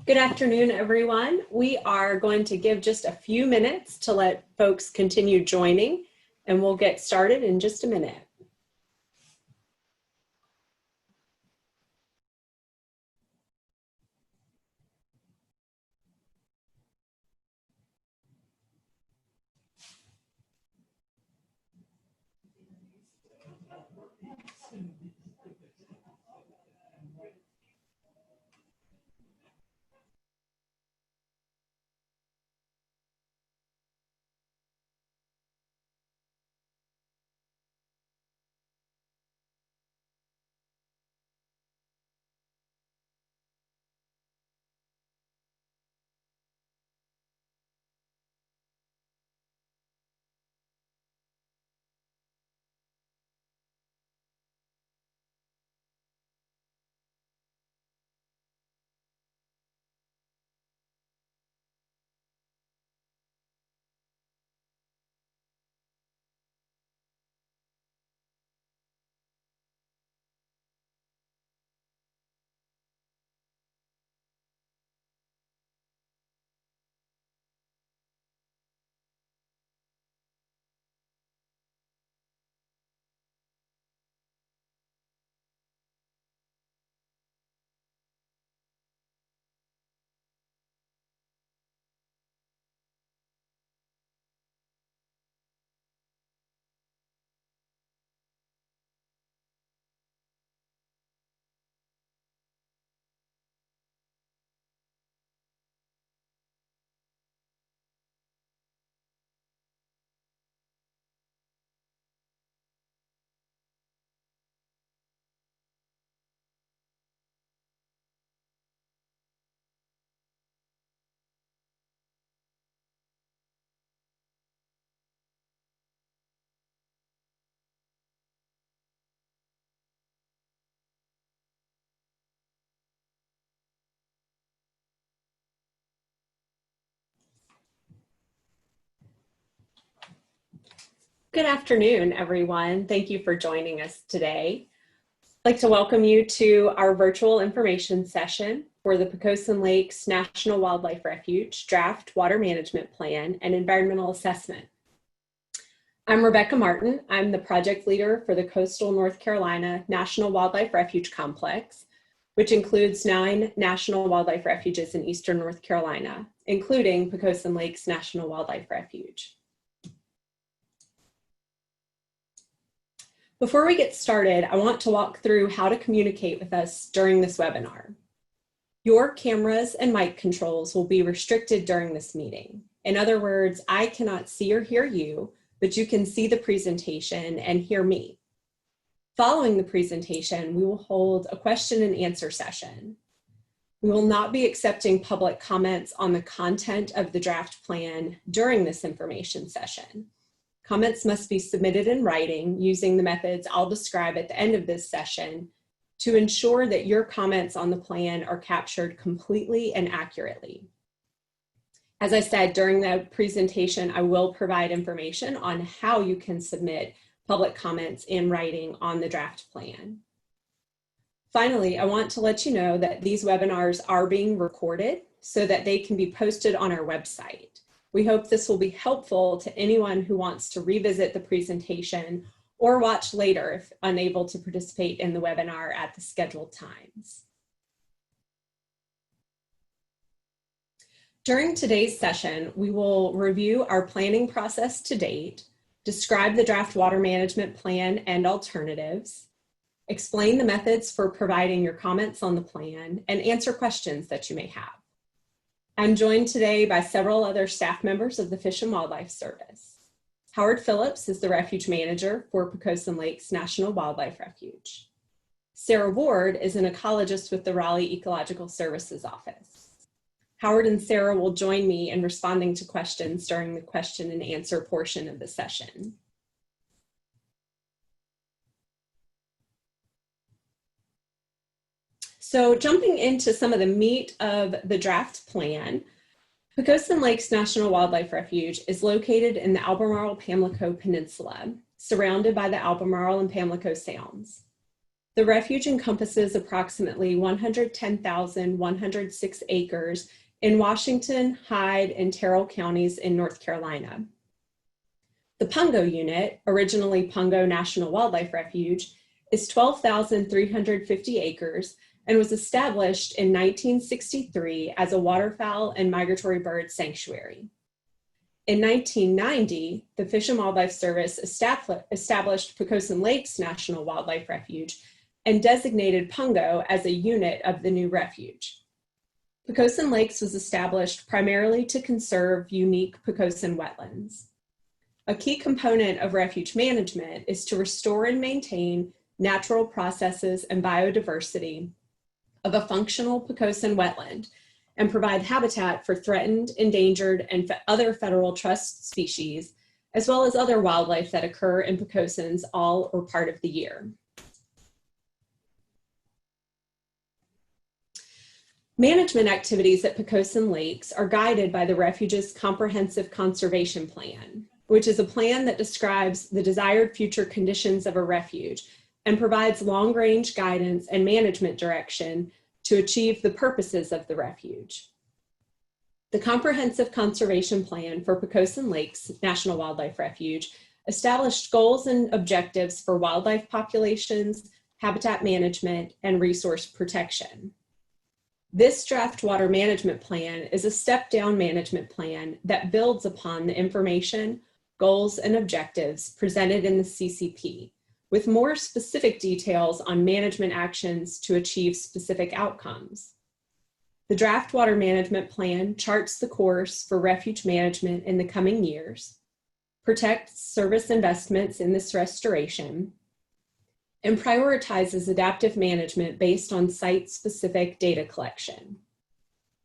Good afternoon, everyone. We are going to give just a few minutes to let folks continue joining, and we'll get started in just a minute. Good afternoon, everyone. Thank you for joining us today. I'd like to welcome you to our virtual information session for the Pocosin Lakes National Wildlife Refuge Draft Water Management Plan and Environmental Assessment. I'm Rebecca Martin. I'm the project leader for the Coastal North Carolina National Wildlife Refuge Complex, which includes 9 national wildlife refuges in eastern North Carolina, including Pocosin Lakes National Wildlife Refuge. Before we get started, I want to walk through how to communicate with us during this webinar. Your cameras and mic controls will be restricted during this meeting. In other words, I cannot see or hear you, but you can see the presentation and hear me. Following the presentation, we will hold a question and answer session. We will not be accepting public comments on the content of the draft plan during this information session. Comments must be submitted in writing using the methods I'll describe at the end of this session to ensure that your comments on the plan are captured completely and accurately. As I said, during the presentation, I will provide information on how you can submit public comments in writing on the draft plan. Finally, I want to let you know that these webinars are being recorded so that they can be posted on our website. We hope this will be helpful to anyone who wants to revisit the presentation or watch later if unable to participate in the webinar at the scheduled times. During today's session, we will review our planning process to date, describe the draft water management plan and alternatives, explain the methods for providing your comments on the plan, and answer questions that you may have. I'm joined today by several other staff members of the Fish and Wildlife Service. Howard Phillips is the refuge manager for Pocosin Lakes National Wildlife Refuge. Sarah Ward is an ecologist with the Raleigh Ecological Services Office. Howard and Sarah will join me in responding to questions during the question and answer portion of the session. So jumping into some of the meat of the draft plan, Pocosin Lakes National Wildlife Refuge is located in the Albemarle-Pamlico Peninsula, surrounded by the Albemarle and Pamlico Sounds. The refuge encompasses approximately 110,106 acres in Washington, Hyde, and Terrell counties in North Carolina. The Pungo unit, originally Pungo National Wildlife Refuge, is 12,350 acres and was established in 1963 as a waterfowl and migratory bird sanctuary. In 1990, the Fish and Wildlife Service established Pocosin Lakes National Wildlife Refuge and designated Pungo as a unit of the new refuge. Pocosin Lakes was established primarily to conserve unique Pocosin wetlands. A key component of refuge management is to restore and maintain natural processes and biodiversity of a functional Pocosin wetland and provide habitat for threatened, endangered, and other federal trust species, as well as other wildlife that occur in Pocosins all or part of the year. Management activities at Pocosin Lakes are guided by the refuge's comprehensive conservation plan, which is a plan that describes the desired future conditions of a refuge and provides long-range guidance and management direction to achieve the purposes of the refuge. The Comprehensive Conservation Plan for Pocosin Lakes National Wildlife Refuge established goals and objectives for wildlife populations, habitat management, and resource protection. This draft water management plan is a step-down management plan that builds upon the information, goals, and objectives presented in the CCP, with more specific details on management actions to achieve specific outcomes. The draft water management plan charts the course for refuge management in the coming years, protects service investments in this restoration, and prioritizes adaptive management based on site-specific data collection.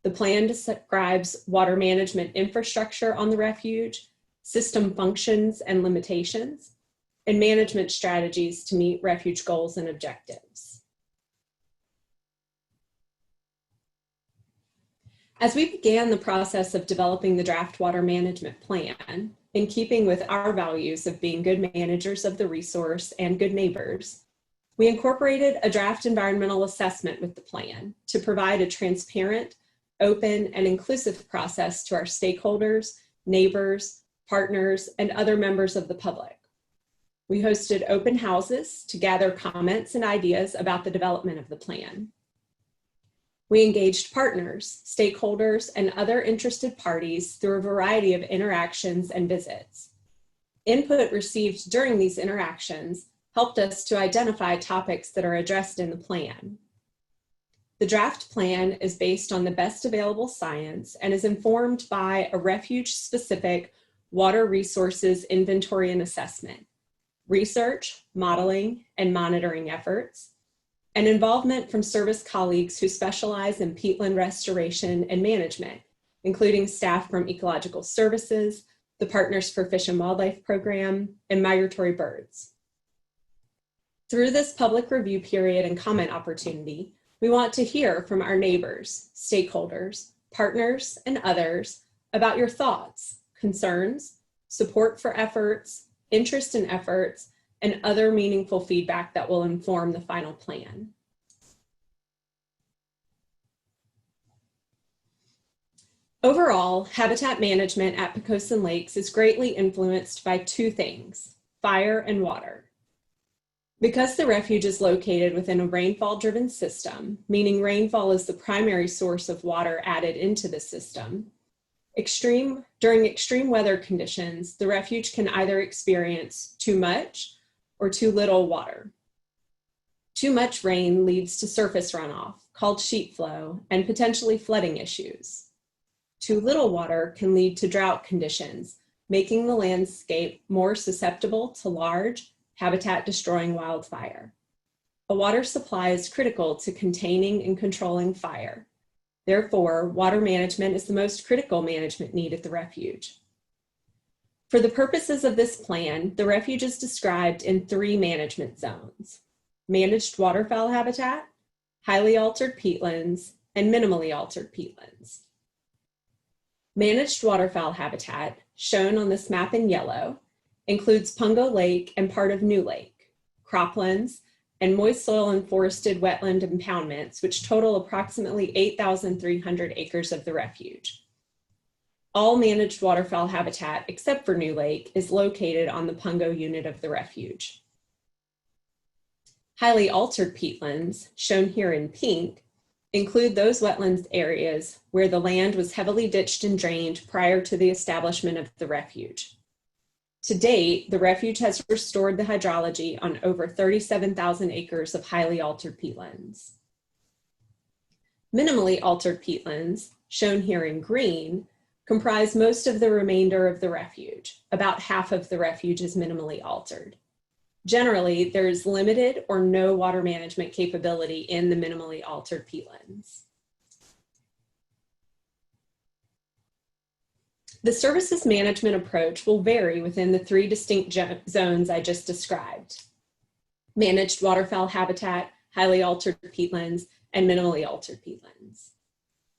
The plan describes water management infrastructure on the refuge, system functions and limitations, and management strategies to meet refuge goals and objectives. As we began the process of developing the draft water management plan, in keeping with our values of being good managers of the resource and good neighbors, we incorporated a draft environmental assessment with the plan to provide a transparent, open, and inclusive process to our stakeholders, neighbors, partners, and other members of the public. We hosted open houses to gather comments and ideas about the development of the plan. We engaged partners, stakeholders, and other interested parties through a variety of interactions and visits. Input received during these interactions helped us to identify topics that are addressed in the plan. The draft plan is based on the best available science and is informed by a refuge-specific water resources inventory and assessment, research, modeling, and monitoring efforts, and involvement from service colleagues who specialize in peatland restoration and management, including staff from Ecological Services, the Partners for Fish and Wildlife Program, and migratory birds. Through this public review period and comment opportunity, we want to hear from our neighbors, stakeholders, partners, and others about your thoughts, concerns, support for efforts, interest in efforts, and other meaningful feedback that will inform the final plan. Overall, habitat management at Pocosin Lakes is greatly influenced by two things: fire and water. Because the refuge is located within a rainfall-driven system, meaning rainfall is the primary source of water added into the system, during extreme weather conditions, the refuge can either experience too much or too little water. Too much rain leads to surface runoff, called sheet flow, and potentially flooding issues. Too little water can lead to drought conditions, making the landscape more susceptible to large, habitat-destroying wildfire. A water supply is critical to containing and controlling fire. Therefore, water management is the most critical management need at the refuge. For the purposes of this plan, the refuge is described in 3 management zones: managed waterfowl habitat, highly altered peatlands, and minimally altered peatlands. Managed waterfowl habitat, shown on this map in yellow, includes Pungo Lake and part of New Lake, croplands, and moist soil and forested wetland impoundments, which total approximately 8,300 acres of the refuge. All managed waterfowl habitat, except for New Lake, is located on the Pungo unit of the refuge. Highly altered peatlands, shown here in pink, include those wetlands areas where the land was heavily ditched and drained prior to the establishment of the refuge. To date, the refuge has restored the hydrology on over 37,000 acres of highly altered peatlands. Minimally altered peatlands, shown here in green, comprise most of the remainder of the refuge. About half of the refuge is minimally altered. Generally, there is limited or no water management capability in the minimally altered peatlands. The services management approach will vary within the three distinct zones I just described: managed waterfowl habitat, highly altered peatlands, and minimally altered peatlands.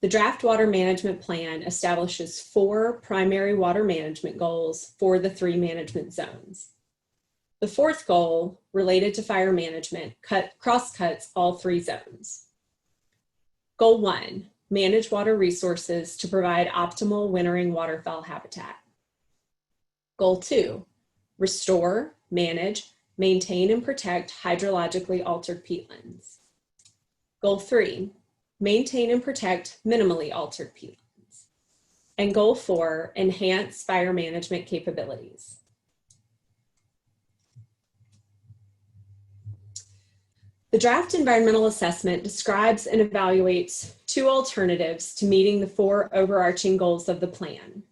The draft water management plan establishes 4 primary water management goals for the 3 management zones. The 4th goal, related to fire management, cross-cuts all 3 zones. Goal 1, manage water resources to provide optimal wintering waterfowl habitat. Goal 2, restore, manage, maintain, and protect hydrologically altered peatlands. Goal 3, maintain and protect minimally altered peatlands. And goal 4, enhance fire management capabilities. The draft environmental assessment describes and evaluates 2 alternatives to meeting the 4 overarching goals of the plan.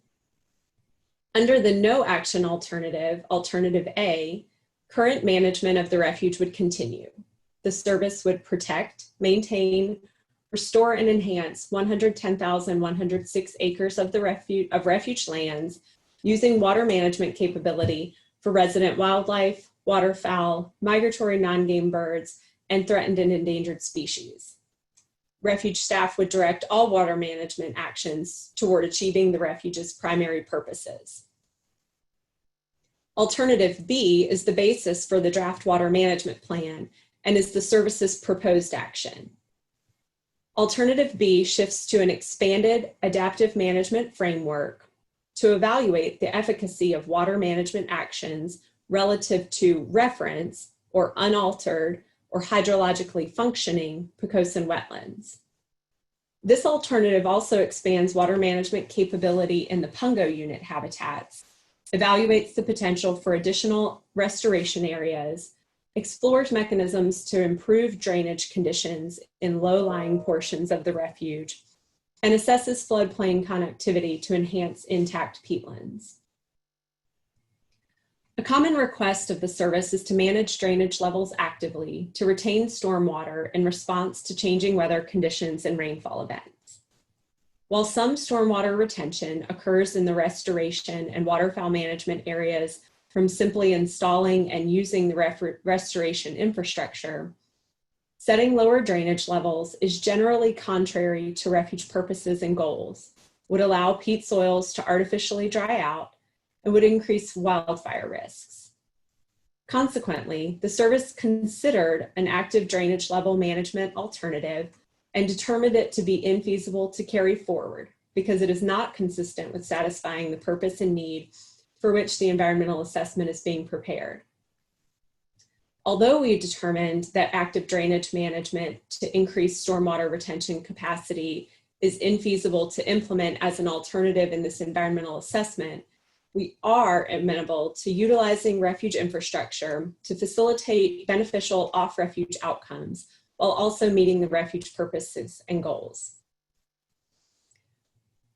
Under the no action alternative, alternative A, current management of the refuge would continue. The service would protect, maintain, restore, and enhance 110,106 acres of refuge lands using water management capability for resident wildlife, waterfowl, migratory non-game birds, and threatened and endangered species. Refuge staff would direct all water management actions toward achieving the refuge's primary purposes. Alternative B is the basis for the draft water management plan and is the service's proposed action. Alternative B shifts to an expanded adaptive management framework to evaluate the efficacy of water management actions relative to reference or unaltered or hydrologically functioning Pocosin wetlands. This alternative also expands water management capability in the Pungo unit habitats, evaluates the potential for additional restoration areas, explores mechanisms to improve drainage conditions in low-lying portions of the refuge, and assesses floodplain connectivity to enhance intact peatlands. A common request of the service is to manage drainage levels actively to retain stormwater in response to changing weather conditions and rainfall events. While some stormwater retention occurs in the restoration and waterfowl management areas from simply installing and using the restoration infrastructure, setting lower drainage levels is generally contrary to refuge purposes and goals, would allow peat soils to artificially dry out, and would increase wildfire risks. Consequently, the service considered an active drainage level management alternative and determined it to be infeasible to carry forward because it is not consistent with satisfying the purpose and need for which the environmental assessment is being prepared. Although we determined that active drainage management to increase stormwater retention capacity is infeasible to implement as an alternative in this environmental assessment, we are amenable to utilizing refuge infrastructure to facilitate beneficial off-refuge outcomes while also meeting the refuge purposes and goals.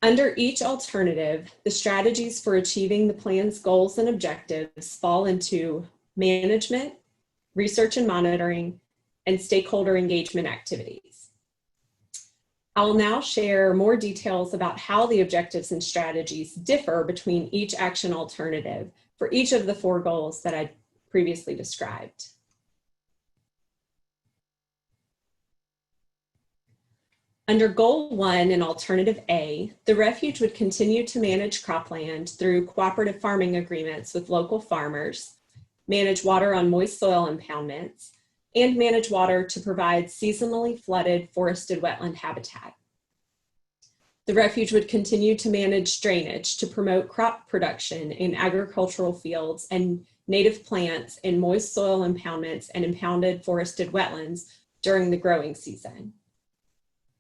Under each alternative, the strategies for achieving the plan's goals and objectives fall into management, research and monitoring, and stakeholder engagement activities. I will now share more details about how the objectives and strategies differ between each action alternative for each of the 4 goals that I previously described. Under Goal 1 in Alternative A, the refuge would continue to manage cropland through cooperative farming agreements with local farmers, manage water on moist soil impoundments, and manage water to provide seasonally flooded forested wetland habitat. The refuge would continue to manage drainage to promote crop production in agricultural fields and native plants in moist soil impoundments and impounded forested wetlands during the growing season.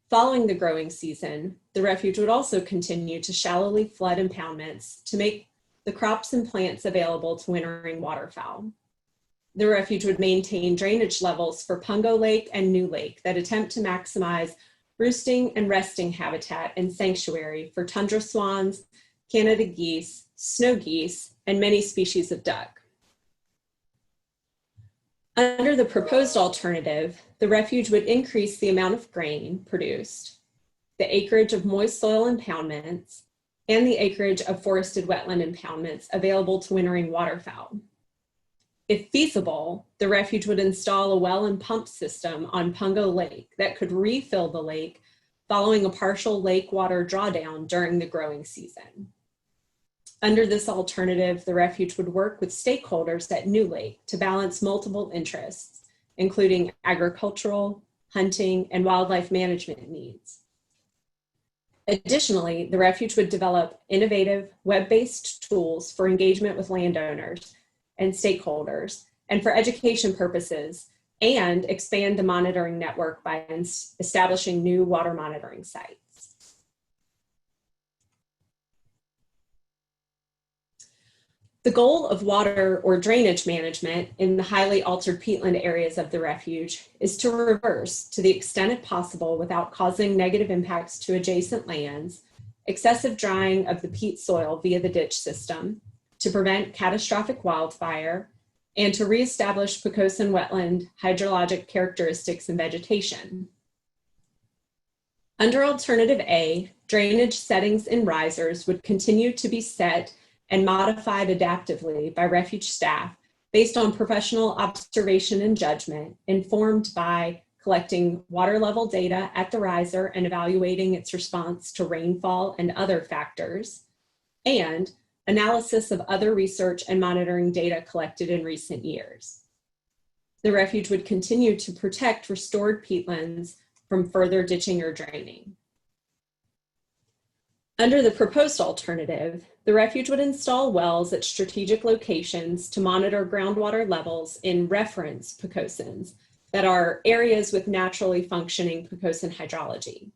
Following the growing season, the refuge would also continue to shallowly flood impoundments to make the crops and plants available to wintering waterfowl. The refuge would maintain drainage levels for Pungo Lake and New Lake that attempt to maximize roosting and resting habitat and sanctuary for tundra swans, Canada geese, snow geese, and many species of duck. Under the proposed alternative, the refuge would increase the amount of grain produced, the acreage of moist soil impoundments, and the acreage of forested wetland impoundments available to wintering waterfowl. If feasible, the refuge would install a well and pump system on Pungo Lake that could refill the lake following a partial lake water drawdown during the growing season. Under this alternative, the refuge would work with stakeholders at New Lake to balance multiple interests, including agricultural, hunting, and wildlife management needs. Additionally, the refuge would develop innovative web-based tools for engagement with landowners and stakeholders, and for education purposes, and expand the monitoring network by establishing new water monitoring sites. The goal of water or drainage management in the highly altered peatland areas of the refuge is to reverse, to the extent possible without causing negative impacts to adjacent lands, excessive drying of the peat soil via the ditch system, to prevent catastrophic wildfire, and to reestablish Pocosin wetland hydrologic characteristics and vegetation. Under Alternative A, drainage settings in risers would continue to be set and modified adaptively by refuge staff based on professional observation and judgment, informed by collecting water level data at the riser and evaluating its response to rainfall and other factors, and analysis of other research and monitoring data collected in recent years. The refuge would continue to protect restored peatlands from further ditching or draining. Under the proposed alternative, the refuge would install wells at strategic locations to monitor groundwater levels in reference Pocosins that are areas with naturally functioning Pocosin hydrology.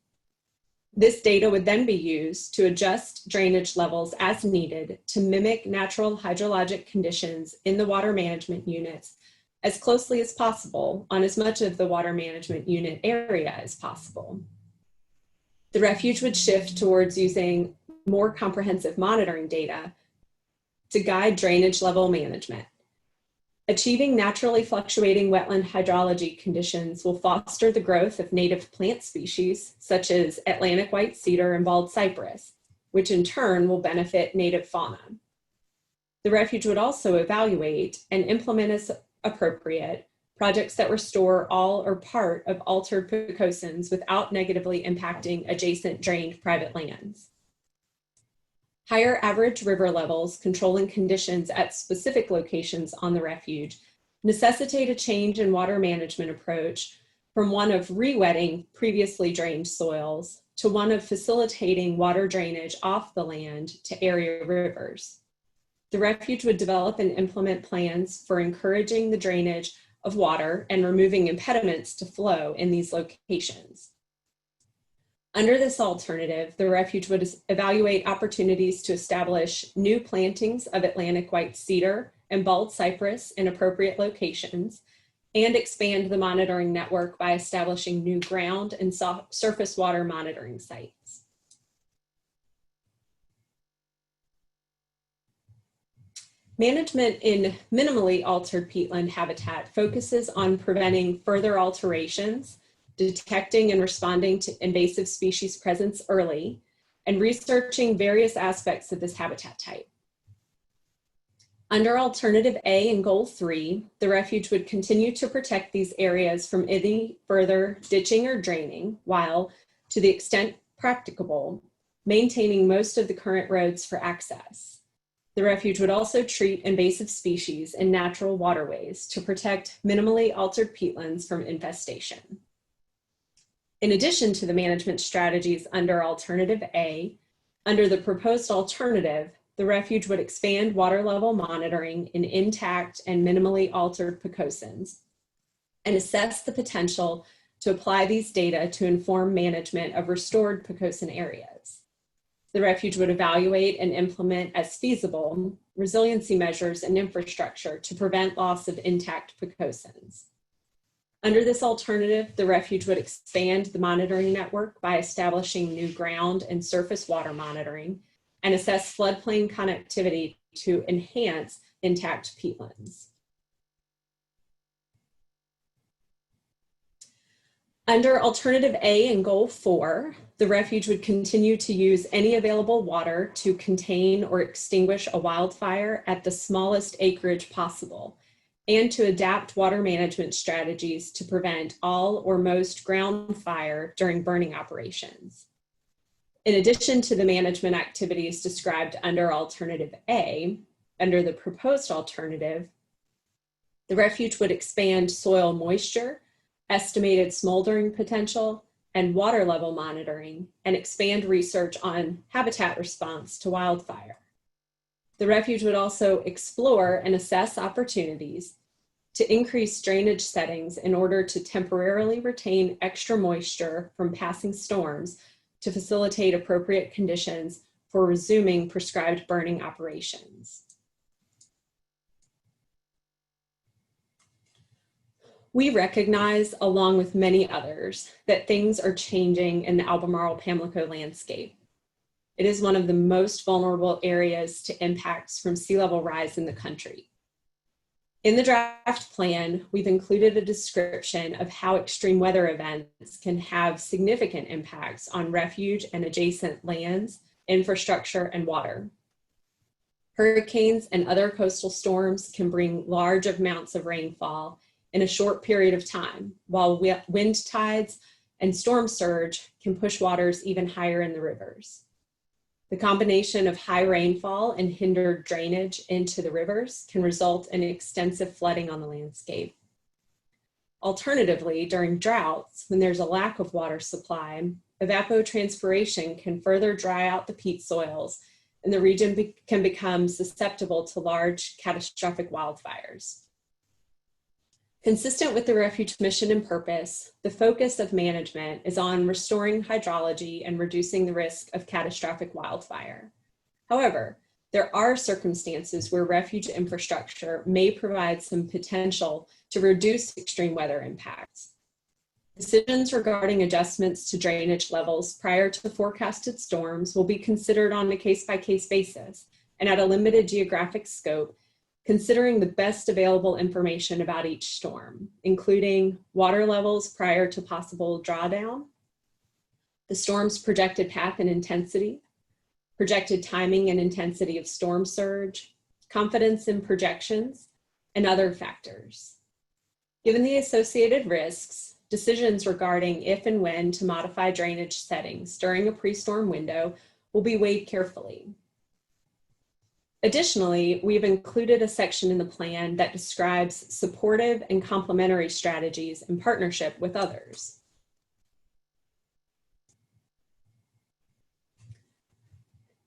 This data would then be used to adjust drainage levels as needed to mimic natural hydrologic conditions in the water management units as closely as possible on as much of the water management unit area as possible. The refuge would shift towards using more comprehensive monitoring data to guide drainage level management. Achieving naturally fluctuating wetland hydrology conditions will foster the growth of native plant species, such as Atlantic white cedar and bald cypress, which in turn will benefit native fauna. The refuge would also evaluate and implement as appropriate projects that restore all or part of altered Pocosins without negatively impacting adjacent drained private lands. Higher average river levels controlling conditions at specific locations on the refuge necessitate a change in water management approach from one of re-wetting previously drained soils to one of facilitating water drainage off the land to area rivers. The refuge would develop and implement plans for encouraging the drainage of water and removing impediments to flow in these locations. Under this alternative, the refuge would evaluate opportunities to establish new plantings of Atlantic white cedar and bald cypress in appropriate locations, and expand the monitoring network by establishing new ground and surface water monitoring sites. Management in minimally altered peatland habitat focuses on preventing further alterations, detecting and responding to invasive species presence early, and researching various aspects of this habitat type. Under Alternative A and Goal 3, the refuge would continue to protect these areas from any further ditching or draining, while, to the extent practicable, maintaining most of the current roads for access. The refuge would also treat invasive species in natural waterways to protect minimally altered peatlands from infestation. In addition to the management strategies under Alternative A, under the proposed alternative, the refuge would expand water level monitoring in intact and minimally altered Pocosins and assess the potential to apply these data to inform management of restored Pocosin areas. The refuge would evaluate and implement as feasible resiliency measures and infrastructure to prevent loss of intact Pocosins. Under this alternative, the refuge would expand the monitoring network by establishing new ground and surface water monitoring and assess floodplain connectivity to enhance intact peatlands. Under Alternative A and Goal 4, the refuge would continue to use any available water to contain or extinguish a wildfire at the smallest acreage possible, and to adapt water management strategies to prevent all or most ground fire during burning operations. In addition to the management activities described under Alternative A, under the proposed alternative, the refuge would expand soil moisture, estimated smoldering potential, and water level monitoring, and expand research on habitat response to wildfire. The refuge would also explore and assess opportunities to increase drainage settings in order to temporarily retain extra moisture from passing storms to facilitate appropriate conditions for resuming prescribed burning operations. We recognize, along with many others, that things are changing in the Albemarle-Pamlico landscape. It is one of the most vulnerable areas to impacts from sea level rise in the country. In the draft plan, we've included a description of how extreme weather events can have significant impacts on refuge and adjacent lands, infrastructure, and water. Hurricanes and other coastal storms can bring large amounts of rainfall in a short period of time, while wind tides and storm surge can push waters even higher in the rivers. The combination of high rainfall and hindered drainage into the rivers can result in extensive flooding on the landscape. Alternatively, during droughts, when there's a lack of water supply, evapotranspiration can further dry out the peat soils, and the region can become susceptible to large catastrophic wildfires. Consistent with the refuge mission and purpose, the focus of management is on restoring hydrology and reducing the risk of catastrophic wildfire. However, there are circumstances where refuge infrastructure may provide some potential to reduce extreme weather impacts. Decisions regarding adjustments to drainage levels prior to forecasted storms will be considered on a case-by-case basis and at a limited geographic scope, considering the best available information about each storm, including water levels prior to possible drawdown, the storm's projected path and intensity, projected timing and intensity of storm surge, confidence in projections, and other factors. Given the associated risks, decisions regarding if and when to modify drainage settings during a pre-storm window will be weighed carefully. Additionally, we've included a section in the plan that describes supportive and complementary strategies in partnership with others.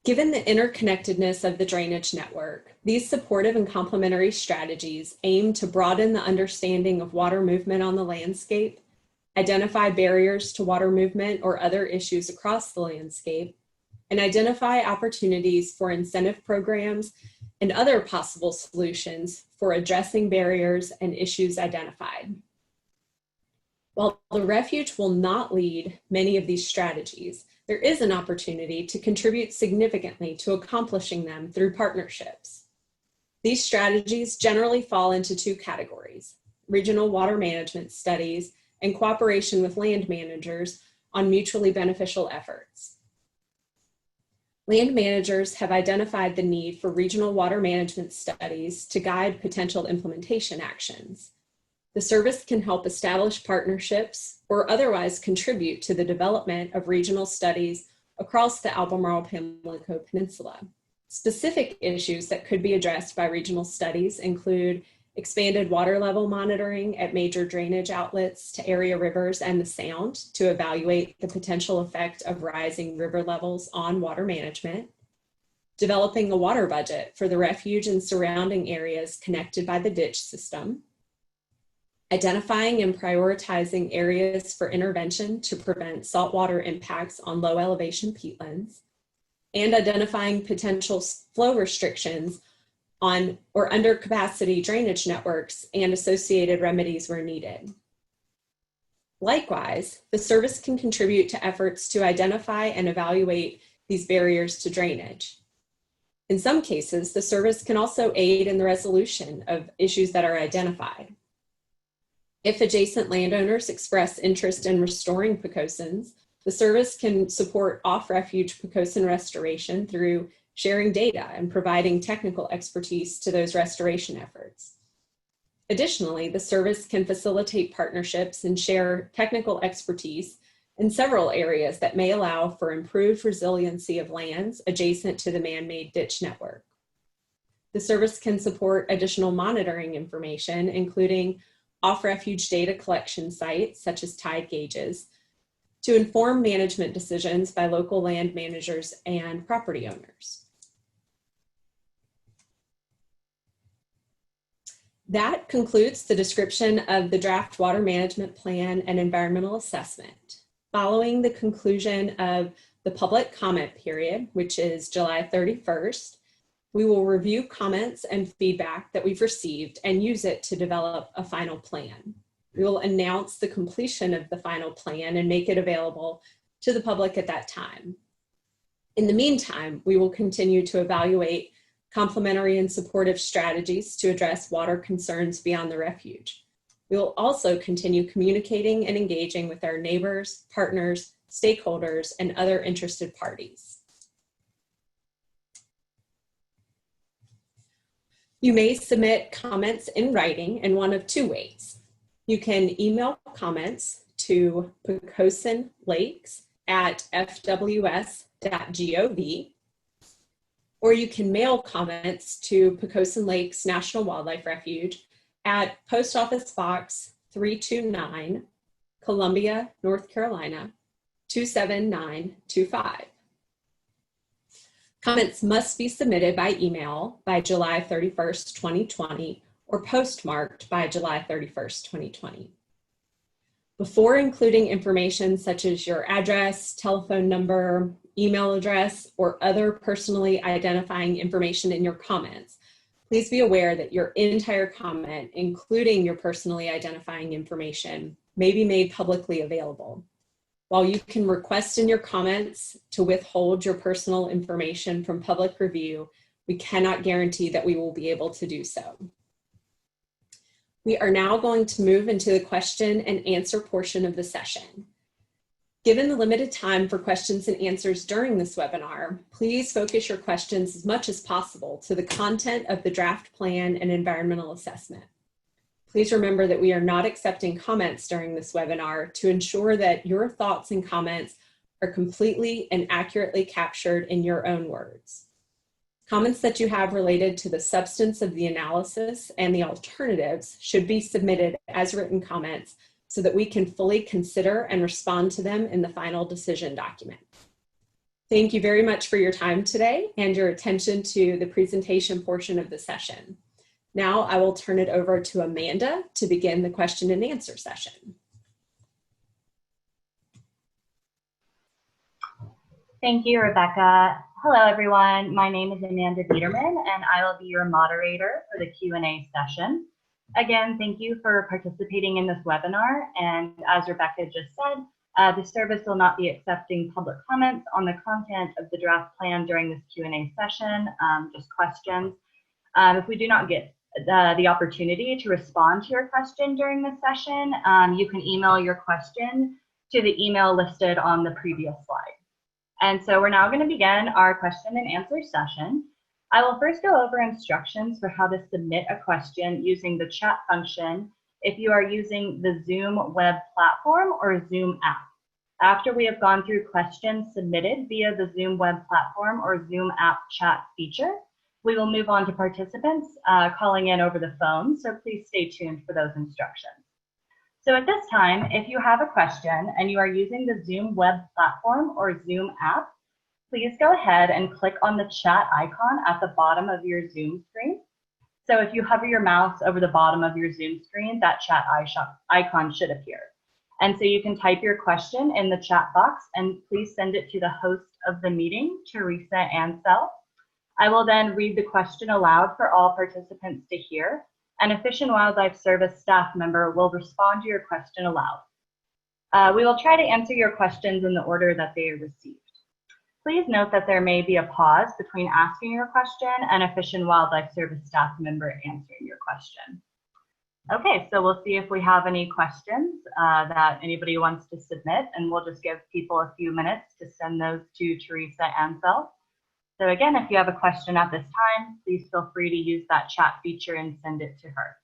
Given the interconnectedness of the drainage network, these supportive and complementary strategies aim to broaden the understanding of water movement on the landscape, identify barriers to water movement or other issues across the landscape, and identify opportunities for incentive programs and other possible solutions for addressing barriers and issues identified. While the refuge will not lead many of these strategies, there is an opportunity to contribute significantly to accomplishing them through partnerships. These strategies generally fall into two categories: regional water management studies and cooperation with land managers on mutually beneficial efforts. Land managers have identified the need for regional water management studies to guide potential implementation actions. The service can help establish partnerships or otherwise contribute to the development of regional studies across the Albemarle-Pamlico Peninsula. Specific issues that could be addressed by regional studies include expanded water level monitoring at major drainage outlets to area rivers and the Sound to evaluate the potential effect of rising river levels on water management, developing a water budget for the refuge and surrounding areas connected by the ditch system, identifying and prioritizing areas for intervention to prevent saltwater impacts on low elevation peatlands, and identifying potential flow restrictions on or under capacity drainage networks and associated remedies where needed. Likewise, the service can contribute to efforts to identify and evaluate these barriers to drainage. In some cases, the service can also aid in the resolution of issues that are identified. If adjacent landowners express interest in restoring Pocosins, the service can support off-refuge Pocosin restoration through sharing data and providing technical expertise to those restoration efforts. Additionally, the service can facilitate partnerships and share technical expertise in several areas that may allow for improved resiliency of lands adjacent to the man-made ditch network. The service can support additional monitoring information, including off-refuge data collection sites, such as tide gauges, to inform management decisions by local land managers and property owners. That concludes the description of the draft water management plan and environmental assessment. Following the conclusion of the public comment period, which is July 31st, we will review comments and feedback that we've received and use it to develop a final plan. We will announce the completion of the final plan and make it available to the public at that time. In the meantime, we will continue to evaluate complementary and supportive strategies to address water concerns beyond the refuge. We will also continue communicating and engaging with our neighbors, partners, stakeholders, and other interested parties. You may submit comments in writing in one of two ways. You can email comments to pocosinlakes@fws.gov, or you can mail comments to Pocosin Lakes National Wildlife Refuge at Post Office Box 329, Columbia, North Carolina, 27925. Comments must be submitted by email by July 31st, 2020, or postmarked by July 31st, 2020. Before including information such as your address, telephone number, email address, or other personally identifying information in your comments, please be aware that your entire comment, including your personally identifying information, may be made publicly available. While you can request in your comments to withhold your personal information from public review, we cannot guarantee that we will be able to do so. We are now going to move into the question and answer portion of the session. Given the limited time for questions and answers during this webinar, please focus your questions as much as possible to the content of the draft plan and environmental assessment. Please remember that we are not accepting comments during this webinar to ensure that your thoughts and comments are completely and accurately captured in your own words. Comments that you have related to the substance of the analysis and the alternatives should be submitted as written comments so that we can fully consider and respond to them in the final decision document. Thank you very much for your time today and your attention to the presentation portion of the session. Now I will turn it over to Amanda to begin the question and answer session. Thank you, Rebecca. Hello, everyone. My name is Amanda Biederman, and I will be your moderator for the Q&A session. Again, thank you for participating in this webinar. And as Rebecca just said, the service will not be accepting public comments on the content of the draft plan during this Q&A session, just questions. If we do not get the opportunity to respond to your question during this session, you can email your question to the email listed on the previous slide. And so we're now going to begin our question and answer session. I will first go over instructions for how to submit a question using the chat function if you are using the Zoom web platform or Zoom app. After we have gone through questions submitted via the Zoom web platform or Zoom app chat feature, we will move on to participants calling in over the phone, so please stay tuned for those instructions. So at this time, if you have a question and you are using the Zoom web platform or Zoom app, please go ahead and click on the chat icon at the bottom of your Zoom screen. So if you hover your mouse over the bottom of your Zoom screen, that chat icon should appear. And so you can type your question in the chat box and please send it to the host of the meeting, Teresa Ansell. I will then read the question aloud for all participants to hear, and a Fish and Wildlife Service staff member will respond to your question aloud. We will try to answer your questions in the order that they are received. Please note that there may be a pause between asking your question and a Fish and Wildlife Service staff member answering your question. Okay, so we'll see if we have any questions that anybody wants to submit, and we'll just give people a few minutes to send those to Teresa Ansell. So again, if you have a question at this time, please feel free to use that chat feature and send it to her.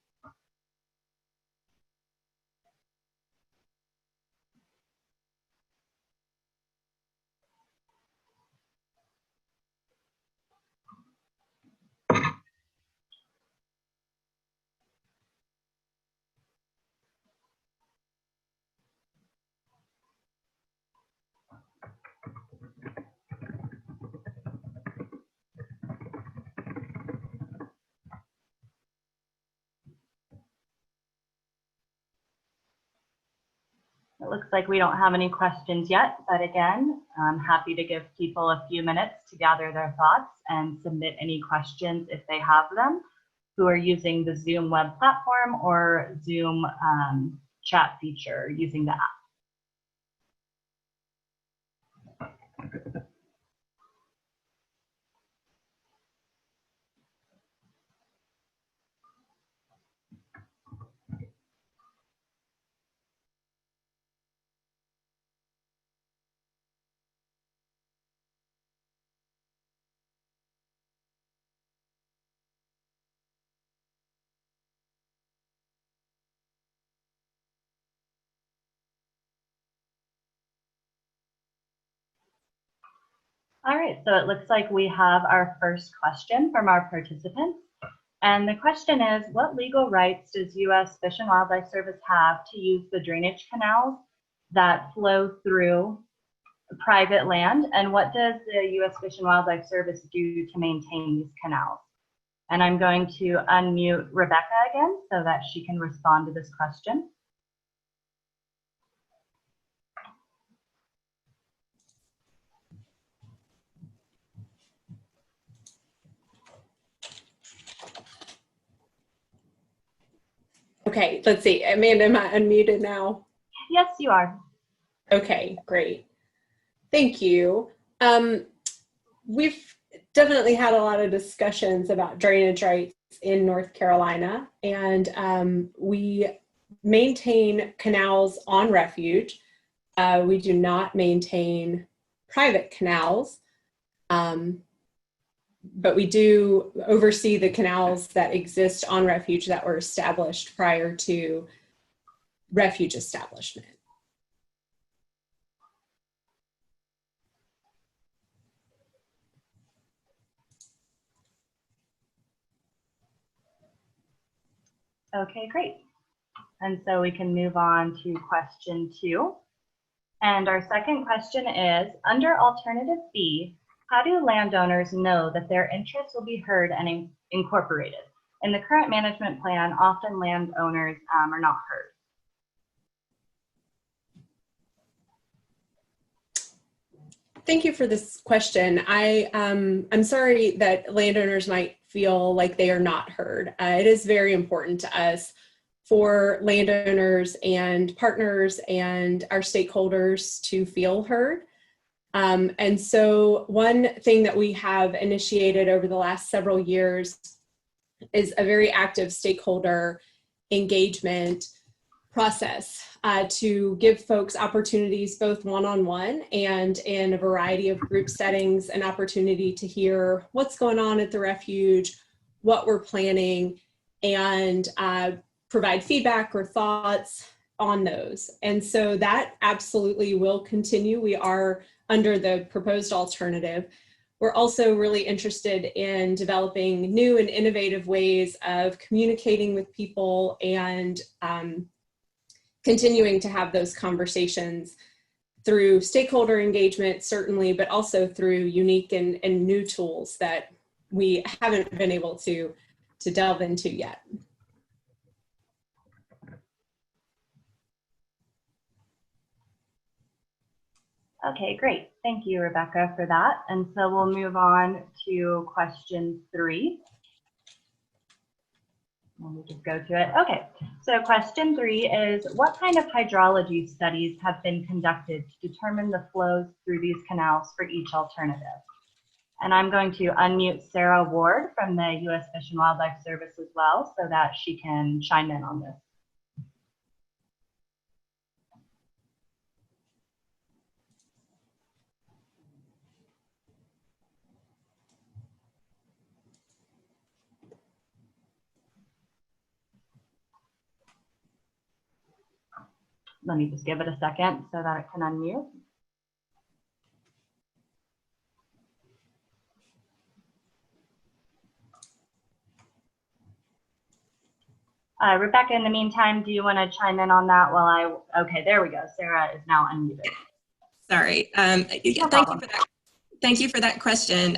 It looks like we don't have any questions yet, but again, I'm happy to give people a few minutes to gather their thoughts and submit any questions if they have them, who are using the Zoom web platform or Zoom chat feature using the app. All right, so it looks like we have our first question from our participants. And the question is, what legal rights does U.S. Fish and Wildlife Service have to use the drainage canals that flow through private land? And what does the U.S. Fish and Wildlife Service do to maintain these canals? And I'm going to unmute Rebecca again so that she can respond to this question. Okay, let's see. Amanda, am I unmuted now? Yes, you are. Okay, great. Thank you. We've definitely had a lot of discussions about drainage rights in North Carolina, and we maintain canals on Refuge. We do not maintain private canals, but we do oversee the canals that exist on Refuge that were established prior to Refuge establishment. Okay, great. And so we can move on to question 2. And our second question is, under alternative B, how do landowners know that their interests will be heard and incorporated? In the current management plan, often landowners are not heard. Thank you for this question. I'm sorry that landowners might feel like they are not heard. It is very important to us for landowners and partners and our stakeholders to feel heard. And so one thing that we have initiated over the last several years is a very active stakeholder engagement process to give folks opportunities, both one-on-one and in a variety of group settings, an opportunity to hear what's going on at the Refuge, what we're planning, and provide feedback or thoughts on those. And so that absolutely will continue. We are under the proposed alternative. We're also really interested in developing new and innovative ways of communicating with people and continuing to have those conversations through stakeholder engagement, certainly, but also through unique and new tools that we haven't been able to delve into yet. Okay, great. Thank you, Rebecca, for that. And so we'll move on to question 3. Let me just go to it. Okay, so question 3 is, what kind of hydrology studies have been conducted to determine the flows through these canals for each alternative? And I'm going to unmute Sarah Ward from the U.S. Fish and Wildlife Service as well, so that she can chime in on this. Let me just give it a second so that it can unmute. Rebecca, in the meantime, do you want to chime in on that while okay, there we go. Sarah is now unmuted. Sorry. No problem. Thank you for that question.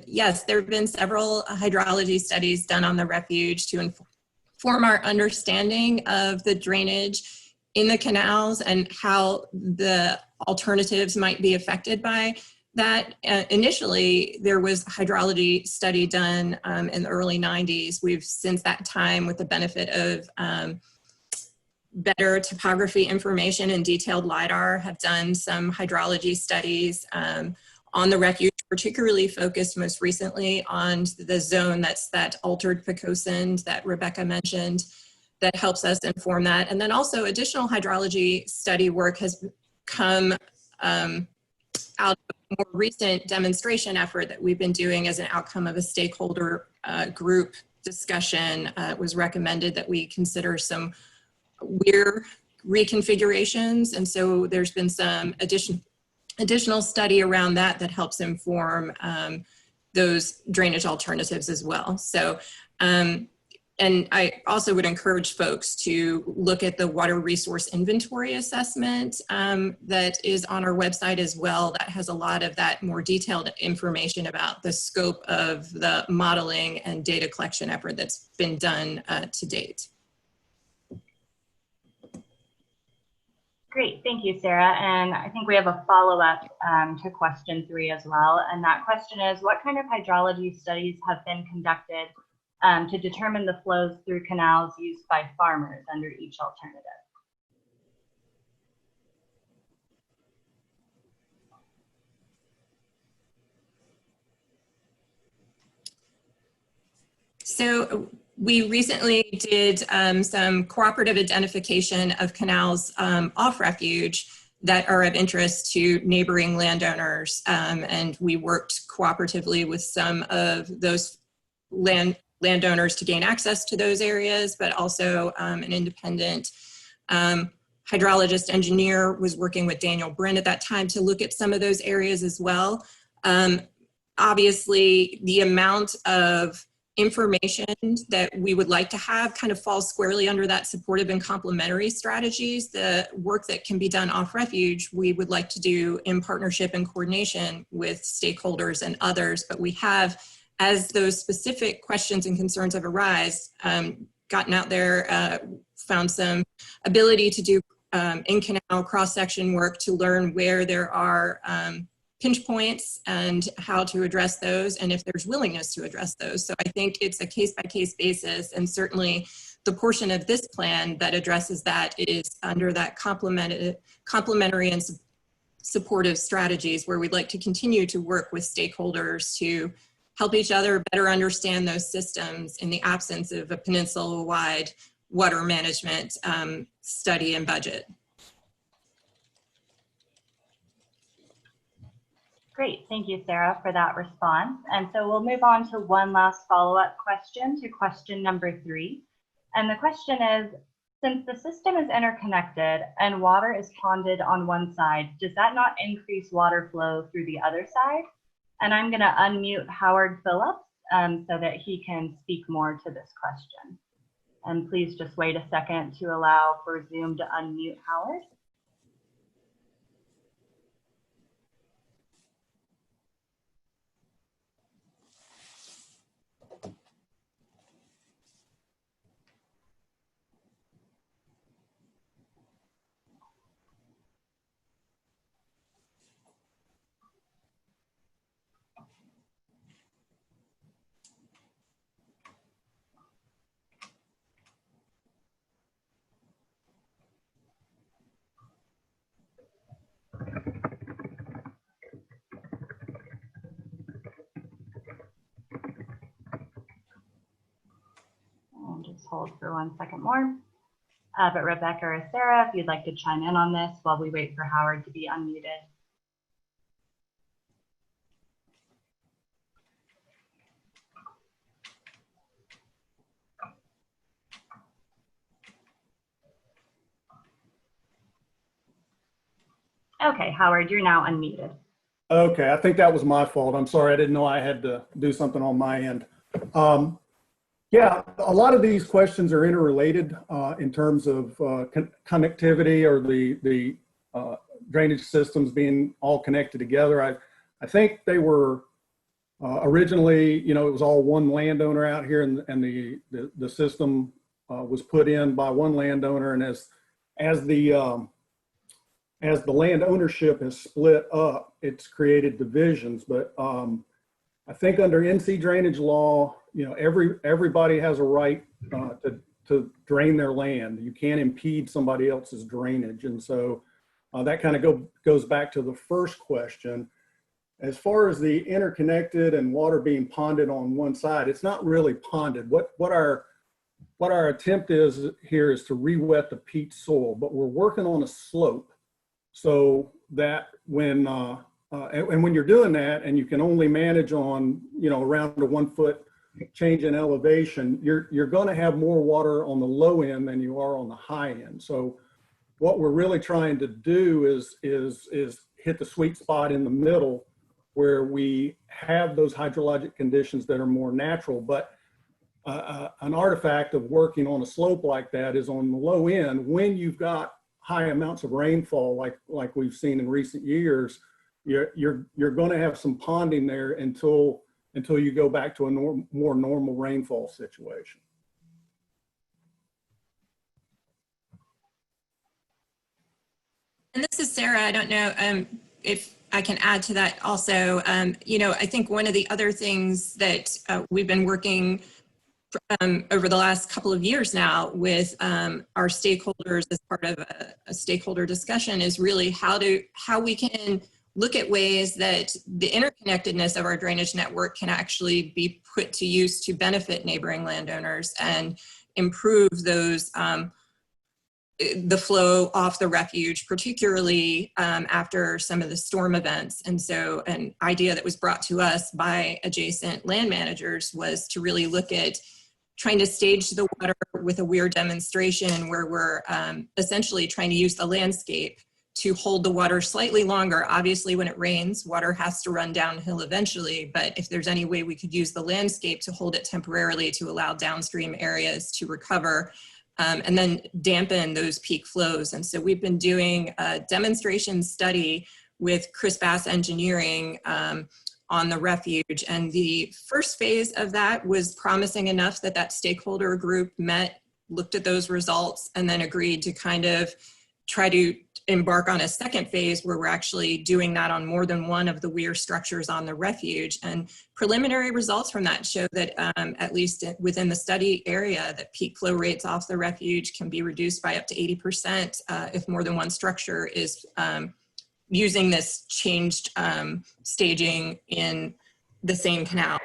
Yes, there have been several hydrology studies done on the refuge to inform our understanding of the drainage in the canals and how the alternatives might be affected by that. Initially, there was a hydrology study done in the early 90s. We've since that time, with the benefit of better topography information and detailed LiDAR, have done some hydrology studies on the refuge, particularly focused most recently on the zone that's that altered Pocosin that Rebecca mentioned, that helps us inform that. And then also additional hydrology study work has come out of a more recent demonstration effort that we've been doing as an outcome of a stakeholder group discussion. It was recommended that we consider some weir reconfigurations, and so there's been some additional study around that that helps inform those drainage alternatives as well. So, and I also would encourage folks to look at the water resource inventory assessment that is on our website as well. That has a lot of that more detailed information about the scope of the modeling and data collection effort that's been done to date. Great, thank you, Sarah. And I think we have a follow-up to question 3 as well. And that question is, what kind of hydrology studies have been conducted to determine the flows through canals used by farmers under each alternative? So we recently did some cooperative identification of canals off refuge that are of interest to neighboring landowners. And we worked cooperatively with some of those landowners to gain access to those areas, but also an independent hydrologist engineer was working with Daniel Brin at that time to look at some of those areas as well. Obviously, the amount of information that we would like to have kind of falls squarely under that supportive and complementary strategies. The work that can be done off refuge, we would like to do in partnership and coordination with stakeholders and others, but we have, as those specific questions and concerns have arisen, gotten out there, found some ability to do in-canal cross-section work to learn where there are pinch points and how to address those, and if there's willingness to address those. So I think it's a case-by-case basis, and certainly the portion of this plan that addresses that is under that complementary and supportive strategies, where we'd like to continue to work with stakeholders to help each other better understand those systems in the absence of a peninsula-wide water management study and budget. Great, thank you, Sarah, for that response. And so we'll move on to one last follow-up question, to question number 3. And the question is, Since the system is interconnected and water is ponded on one side, does that not increase water flow through the other side? And I'm going to unmute Howard Phillips so that he can speak more to this question. And please just wait a second to allow for Zoom to unmute Howard. And just hold for 1 second more. But Rebecca or Sarah, if you'd like to chime in on this while we wait for Howard to be unmuted. Okay, Howard, you're now unmuted. Okay, I think that was my fault. I'm sorry, I didn't know I had to do something on my end. Yeah, a lot of these questions are interrelated in terms of connectivity or the drainage systems being all connected together. I think they were originally, you know, it was all one landowner out here, and the system was put in by one landowner, and as the land ownership has split up, it's created divisions. But I think under NC drainage law, you know, everybody has a right to drain their land. You can't impede somebody else's drainage. And so that kind of goes back to the first question. As far as the interconnected and water being ponded on one side, it's not really ponded. What our attempt is here is to re-wet the peat soil, but we're working on a slope so that when you're doing that and you can only manage on, you know, around a 1 foot change in elevation, you're going to have more water on the low end than you are on the high end. So what we're really trying to do is hit the sweet spot in the middle where we have those hydrologic conditions that are more natural. But an artifact of working on a slope like that is on the low end, when you've got high amounts of rainfall like we've seen in recent years, you're going to have some ponding there until you go back to a more normal rainfall situation. And this is Sarah. I don't know if I can add to that also. You know, I think one of the other things that we've been working over the last couple of years now with our stakeholders as part of a stakeholder discussion is really how we can look at ways that the interconnectedness of our drainage network can actually be put to use to benefit neighboring landowners and improve those the flow off the refuge, particularly after some of the storm events. And so an idea that was brought to us by adjacent land managers was to really look at trying to stage the water with a weir demonstration where we're essentially trying to use the landscape to hold the water slightly longer. Obviously, when it rains, water has to run downhill eventually, but if there's any way we could use the landscape to hold it temporarily to allow downstream areas to recover, and then dampen those peak flows. And so we've been doing a demonstration study with Chris Bass Engineering on the refuge. And the first phase of that was promising enough that that stakeholder group met, looked at those results, and then agreed to kind of try to embark on a second phase where we're actually doing that on more than one of the weir structures on the refuge. And preliminary results from that show that at least within the study area, that peak flow rates off the refuge can be reduced by up to 80% if more than one structure is using this changed staging in the same canal.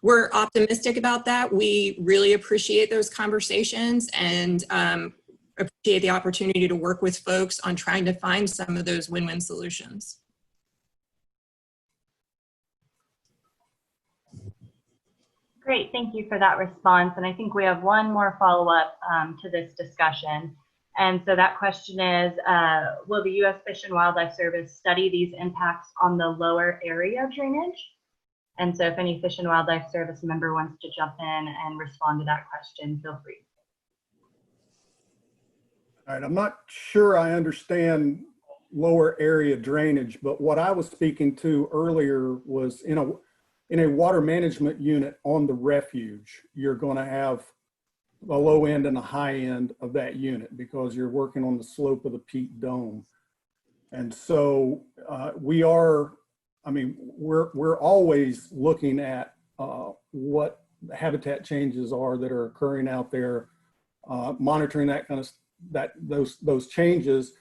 We're optimistic about that. We really appreciate those conversations and appreciate the opportunity to work with folks on trying to find some of those win-win solutions. Great, thank you for that response. And I think we have one more follow-up to this discussion. And so that question is, will the U.S. Fish and Wildlife Service study these impacts on the lower area drainage? And so if any Fish and Wildlife Service member wants to jump in and respond to that question, feel free. All right, I'm not sure I understand lower area drainage, but what I was speaking to earlier was in a water management unit on the refuge, you're going to have a low end and a high end of that unit because you're working on the slope of the peak dome. And so we're always looking at what habitat changes are that are occurring out there, monitoring that kind of those changes.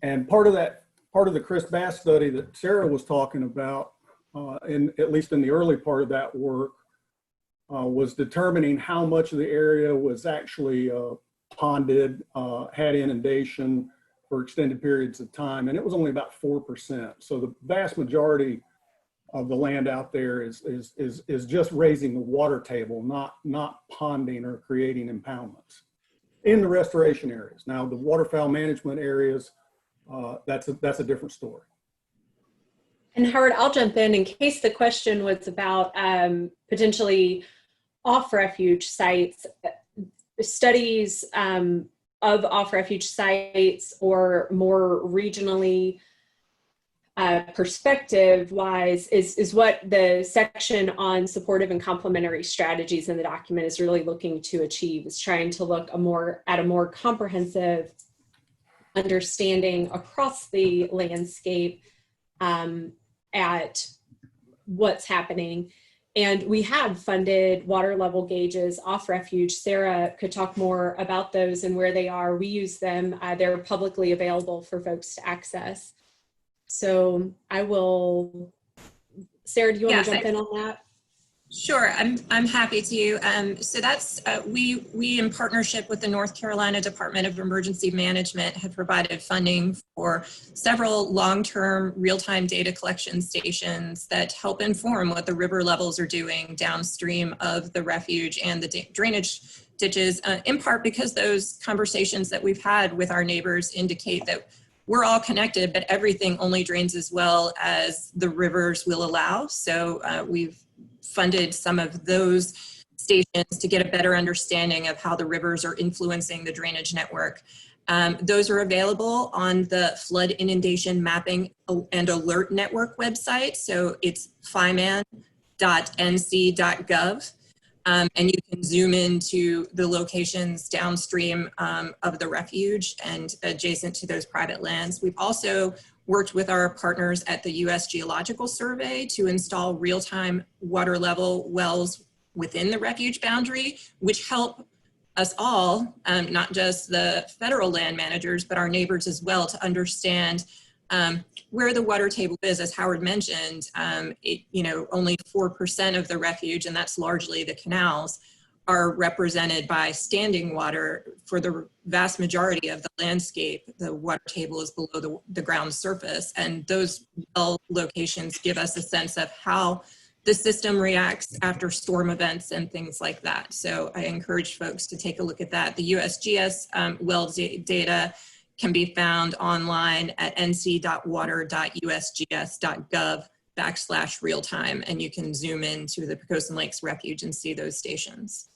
And part of the Chris Bass study that Sarah was talking about, at least in the early part of that work, was determining how much of the area was actually ponded, had inundation for extended periods of time, and it was only about 4%. So the vast majority of the land out there is just raising the water table, not ponding or creating impoundments in the restoration areas. Now the waterfowl management areas, that's a different story. And Howard, I'll jump in case the question was about potentially off-refuge sites. Studies of off-refuge sites or more regionally perspective-wise is what the section on supportive and complementary strategies in the document is really looking to achieve, is trying to look at a more comprehensive understanding across the landscape at what's happening. And we have funded water level gauges off refuge. Sarah could talk more about those and where they are. We use them. They're publicly available for folks to access. So Sarah, do you want to jump in on that? Sure, I'm happy to. So that's, we in partnership with the North Carolina Department of Emergency Management have provided funding for several long-term real-time data collection stations that help inform what the river levels are doing downstream of the refuge and the drainage ditches, in part because those conversations that we've had with our neighbors indicate that we're all connected, but everything only drains as well as the rivers will allow. So we've funded some of those stations to get a better understanding of how the rivers are influencing the drainage network. Those are available on the Flood Inundation Mapping and Alert Network website. So it's fiman.nc.gov. And you can zoom into the locations downstream of the refuge and adjacent to those private lands. We've also worked with our partners at the U.S. Geological Survey to install real-time water level wells within the refuge boundary, which help us all, not just the federal land managers, but our neighbors as well, to understand where the water table is. As Howard mentioned, only 4% of the refuge, and that's largely the canals, are represented by standing water. For the vast majority of the landscape, the water table is below the ground surface, and those well locations give us a sense of how the system reacts after storm events and things like that. So I encourage folks to take a look at that. The USGS well data can be found online at nc.water.usgs.gov/realtime, and you can zoom into the Pocosin Lakes Refuge and see those stations.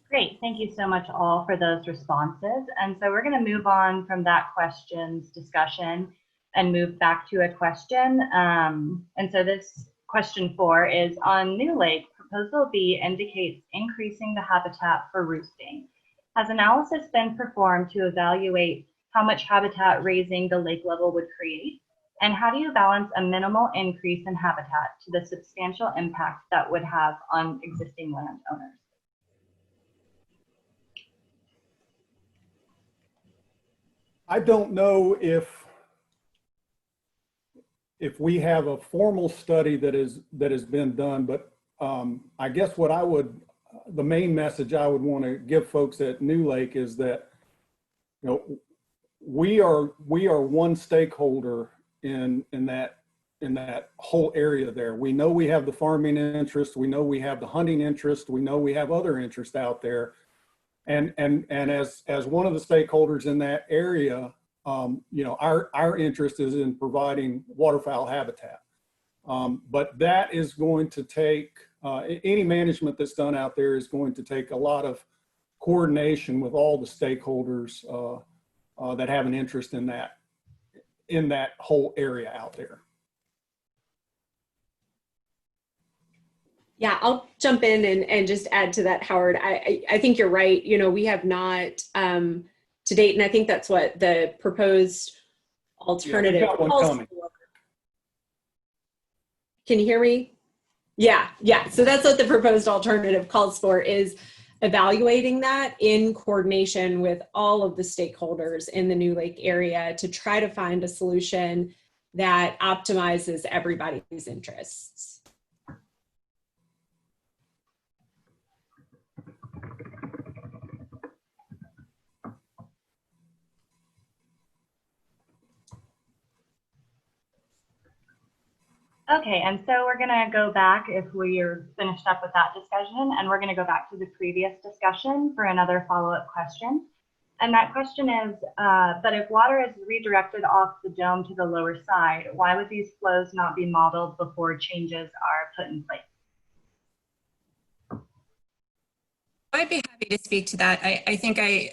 Great, thank you so much all for those responses. And so we're going to move on from that questions discussion and move back to a question. And so this question 4 is on New Lake. Proposal B indicates increasing the habitat for roosting. Has analysis been performed to evaluate how much habitat raising the lake level would create? And how do you balance a minimal increase in habitat to the substantial impact that would have on existing landowners? I don't know if we have a formal study that has been done, but I guess the main message I would want to give folks at New Lake is that, we are one stakeholder in that in that whole area there. We know we have the farming interest. We know we have the hunting interest. We know we have other interests out there. And as one of the stakeholders in that area, you know, our interest is in providing waterfowl habitat. But that is going to take, any management that's done out there is going to take a lot of coordination with all the stakeholders that have an interest in that whole area out there. Yeah, I'll jump in and just add to that, Howard. I think you're right. You know, we have not to date, and I think that's what the proposed alternative calls for. Can you hear me? Yeah. So that's what the proposed alternative calls for, is evaluating that in coordination with all of the stakeholders in the New Lake area to try to find a solution that optimizes everybody's interests. Okay, and so we're going to go back, if we're finished up with that discussion, and we're going to go back to the previous discussion for another follow-up question. And that question is, but if water is redirected off the dome to the lower side, why would these flows not be modeled before changes are put in place? I'd be happy to speak to that. I think I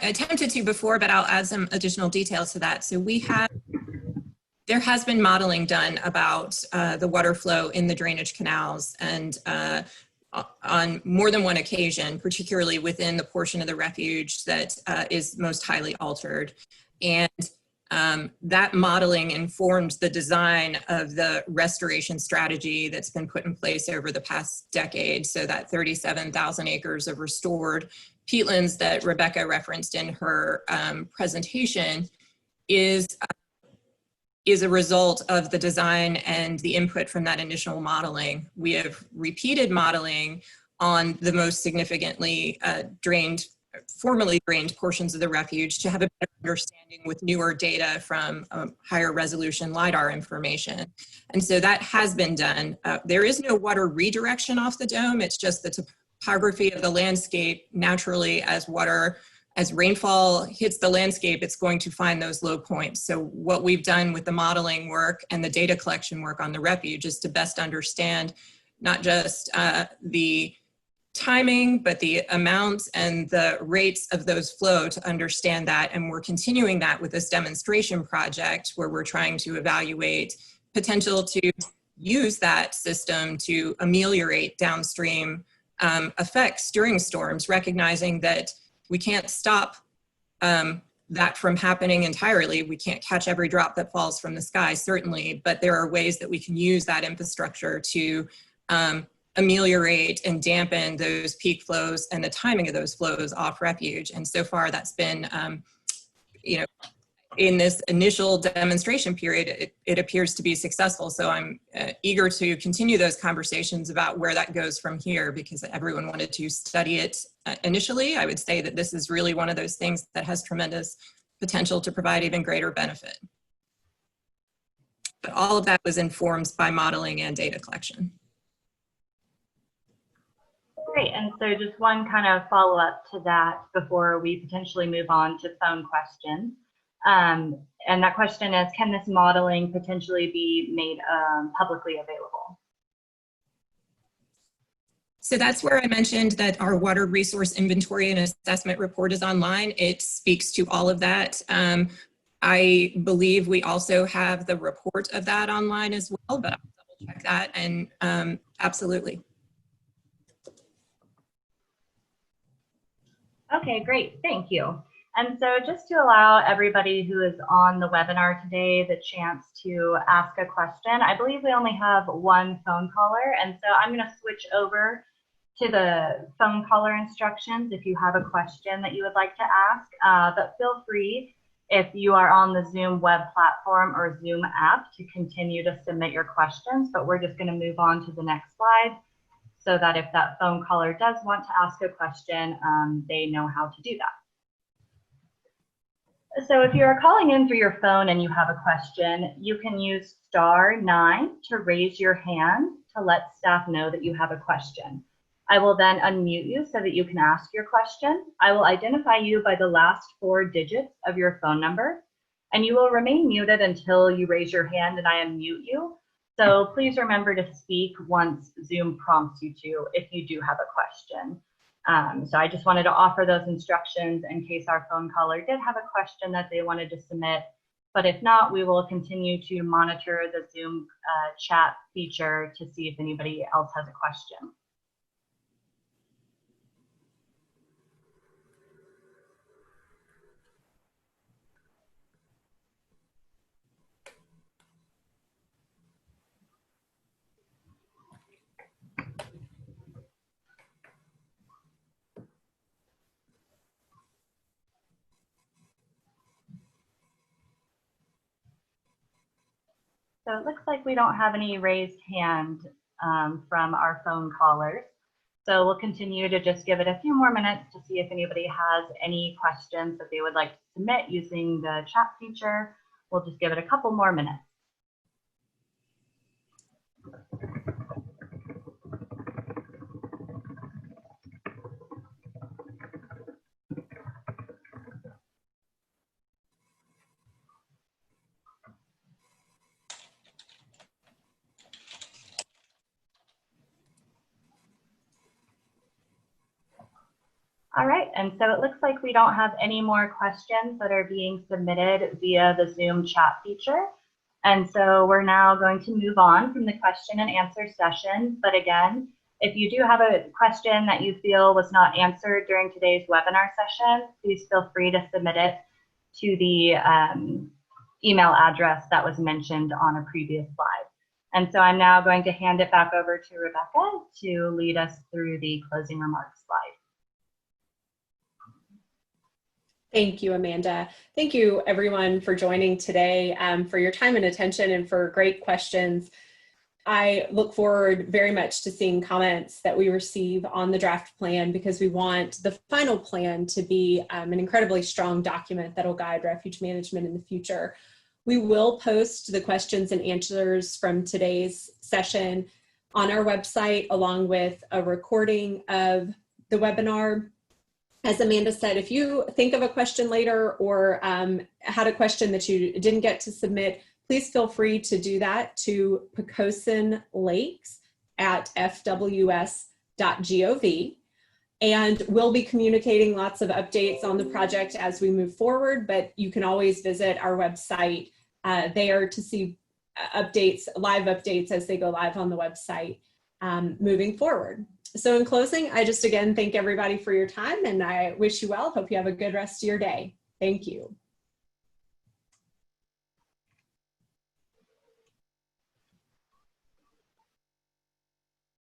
attempted to before, but I'll add some additional details to that. So there has been modeling done about the water flow in the drainage canals, and on more than one occasion, particularly within the portion of the refuge that is most highly altered. And that modeling informed the design of the restoration strategy that's been put in place over the past decade. So that 37,000 acres of restored peatlands that Rebecca referenced in her presentation is a result of the design and the input from that initial modeling. We have repeated modeling on the most significantly formerly drained portions of the refuge to have a better understanding with newer data from higher resolution LiDAR information. And so that has been done. There is no water redirection off the dome. It's just the topography of the landscape. Naturally, as rainfall hits the landscape, it's going to find those low points. So what we've done with the modeling work and the data collection work on the refuge is to best understand not just the timing, but the amounts and the rates of those flow to understand that. And we're continuing that with this demonstration project where we're trying to evaluate potential to use that system to ameliorate downstream effects during storms, recognizing that we can't stop that from happening entirely. We can't catch every drop that falls from the sky, certainly, but there are ways that we can use that infrastructure to ameliorate and dampen those peak flows and the timing of those flows off refuge. And so far that's been, you know, in this initial demonstration period, it appears to be successful. So I'm eager to continue those conversations about where that goes from here, because everyone wanted to study it initially. I would say that this is really one of those things that has tremendous potential to provide even greater benefit. But all of that was informed by modeling and data collection. Great, and so just one kind of follow-up to that before we potentially move on to phone questions. And that question is, can this modeling potentially be made publicly available? So that's where I mentioned that our water resource inventory and assessment report is online. It speaks to all of that. I believe we also have the report of that online as well, but I'll double check that, and absolutely. Okay, great, thank you. And so just to allow everybody who is on the webinar today the chance to ask a question, I believe we only have one phone caller, and so I'm going to switch over to the phone caller instructions if you have a question that you would like to ask, but feel free, if you are on the Zoom web platform or Zoom app, to continue to submit your questions, but we're just going to move on to the next slide so that if that phone caller does want to ask a question, they know how to do that. So if you're calling in through your phone and you have a question, you can use *9 to raise your hand to let staff know that you have a question. I will then unmute you so that you can ask your question. I will identify you by the last 4 digits of your phone number, and you will remain muted until you raise your hand and I unmute you. So please remember to speak once Zoom prompts you to if you do have a question. So I just wanted to offer those instructions in case our phone caller did have a question that they wanted to submit. But if not, we will continue to monitor the Zoom chat feature to see if anybody else has a question. So it looks like we don't have any raised hand from our phone callers. So we'll continue to just give it a few more minutes to see if anybody has any questions that they would like to submit using the chat feature. We'll just give it a couple more minutes. All right, and so it looks like we don't have any more questions that are being submitted via the Zoom chat feature. And so we're now going to move on from the question and answer session. But again, if you do have a question that you feel was not answered during today's webinar session, please feel free to submit it to the email address that was mentioned on a previous slide. And so I'm now going to hand it back over to Rebecca to lead us through the closing remarks slide. Thank you, Amanda. Thank you, everyone, for joining today, for your time and attention and for great questions. I look forward very much to seeing comments that we receive on the draft plan because we want the final plan to be an incredibly strong document that will guide refuge management in the future. We will post the questions and answers from today's session on our website along with a recording of the webinar. As Amanda said, if you think of a question later or had a question that you didn't get to submit, please feel free to do that to pocosinlakes@fws.gov. And we'll be communicating lots of updates on the project as we move forward, but you can always visit our website there to see updates, live updates as they go live on the website moving forward. So in closing, I just again thank everybody for your time and I wish you well. Hope you have a good rest of your day. Thank you.